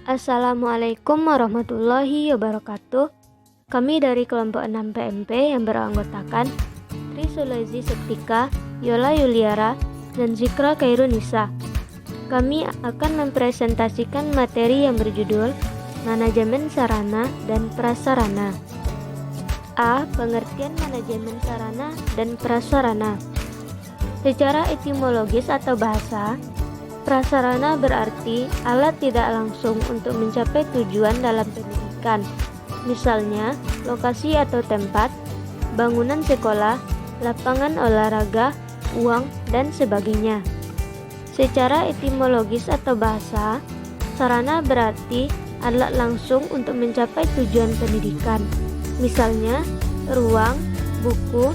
Assalamualaikum warahmatullahi wabarakatuh. Kami dari kelompok 6 PMP yang beranggotakan Tri Sulaizi Septika, Yola Yuliara, dan Zikra Khairunisa. Kami akan mempresentasikan materi yang berjudul Manajemen Sarana dan Prasarana. A. Pengertian manajemen sarana dan prasarana. Secara etimologis atau bahasa, prasarana berarti alat tidak langsung untuk mencapai tujuan dalam pendidikan. Misalnya, lokasi atau tempat, bangunan sekolah, lapangan olahraga, uang, dan sebagainya. Secara etimologis atau bahasa, sarana berarti alat langsung untuk mencapai tujuan pendidikan. Misalnya, ruang, buku,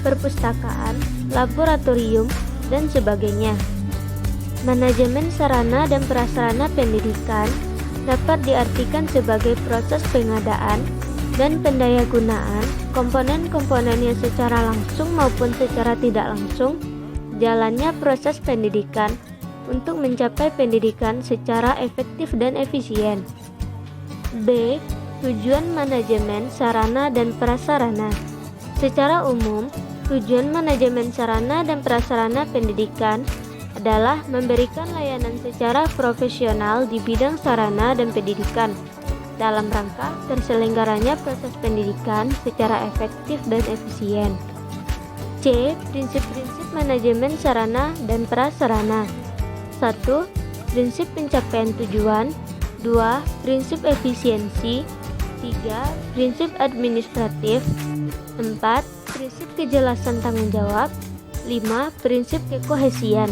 perpustakaan, laboratorium, dan sebagainya. Manajemen sarana dan prasarana pendidikan dapat diartikan sebagai proses pengadaan dan pendayagunaan komponen-komponen yang secara langsung maupun secara tidak langsung jalannya proses pendidikan untuk mencapai pendidikan secara efektif dan efisien. B. Tujuan manajemen sarana dan prasarana. Secara umum, tujuan manajemen sarana dan prasarana pendidikan adalah memberikan layanan secara profesional di bidang sarana dan pendidikan dalam rangka terselenggaranya proses pendidikan secara efektif dan efisien. C. Prinsip-prinsip manajemen sarana dan prasarana. 1. Prinsip pencapaian tujuan. 2. Prinsip efisiensi. 3. Prinsip administratif. 4. Prinsip kejelasan tanggung jawab. 5. Prinsip kekohesian.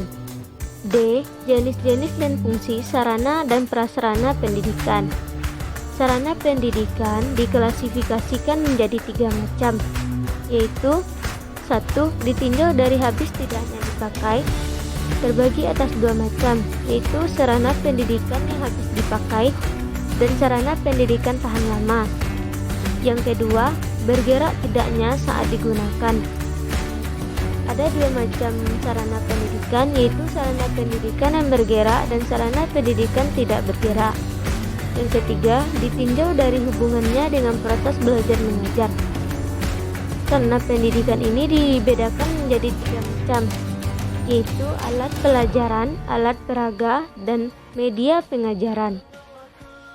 D. Jenis-jenis dan fungsi sarana dan prasarana pendidikan. Sarana pendidikan diklasifikasikan menjadi 3 macam, yaitu 1. Ditinjau dari habis tidaknya dipakai, terbagi atas 2 macam, yaitu sarana pendidikan yang habis dipakai dan sarana pendidikan tahan lama. Yang kedua, bergerak tidaknya saat digunakan. Ada 2 macam sarana pendidikan, yaitu sarana pendidikan yang bergerak dan sarana pendidikan tidak bergerak. Yang ketiga, ditinjau dari hubungannya dengan proses belajar mengajar. Sarana pendidikan ini dibedakan menjadi 3 macam, yaitu alat pelajaran, alat peraga, dan media pengajaran.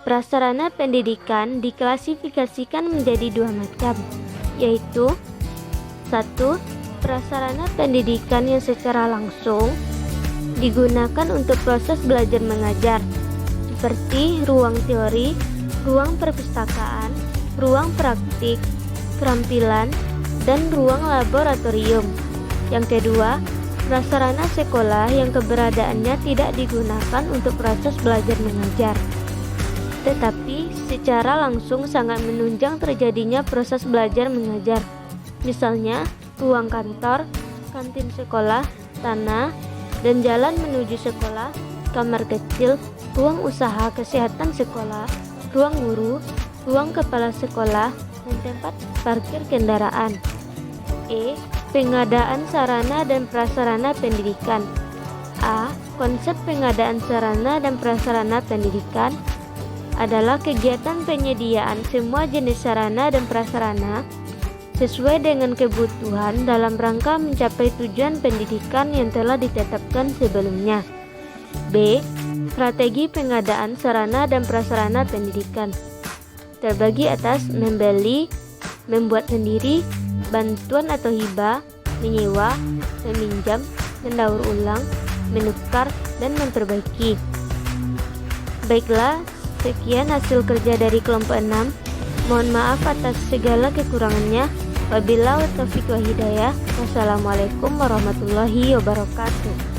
Prasarana pendidikan diklasifikasikan menjadi 2 macam, yaitu 1. Prasarana pendidikan yang secara langsung digunakan untuk proses belajar mengajar, seperti ruang teori, ruang perpustakaan, ruang praktik, keterampilan, dan ruang laboratorium. Yang kedua, prasarana sekolah yang keberadaannya tidak digunakan untuk proses belajar mengajar, tetapi secara langsung sangat menunjang terjadinya proses belajar mengajar. Misalnya, ruang kantor, kantin sekolah, tanah, dan jalan menuju sekolah, kamar kecil, ruang usaha kesehatan sekolah, ruang guru, ruang kepala sekolah, dan tempat parkir kendaraan. E. Pengadaan sarana dan prasarana pendidikan. A. Konsep pengadaan sarana dan prasarana pendidikan adalah kegiatan penyediaan semua jenis sarana dan prasarana sesuai dengan kebutuhan dalam rangka mencapai tujuan pendidikan yang telah ditetapkan sebelumnya. B. Strategi pengadaan sarana dan prasarana pendidikan terbagi atas membeli, membuat sendiri, bantuan atau hibah, menyewa, meminjam, mendaur ulang, menukar, dan memperbaiki. Baiklah, sekian hasil kerja dari kelompok 6. Mohon maaf atas segala kekurangannya. Wabillahi taufiq wal hidayah. Wassalamualaikum warahmatullahi wabarakatuh.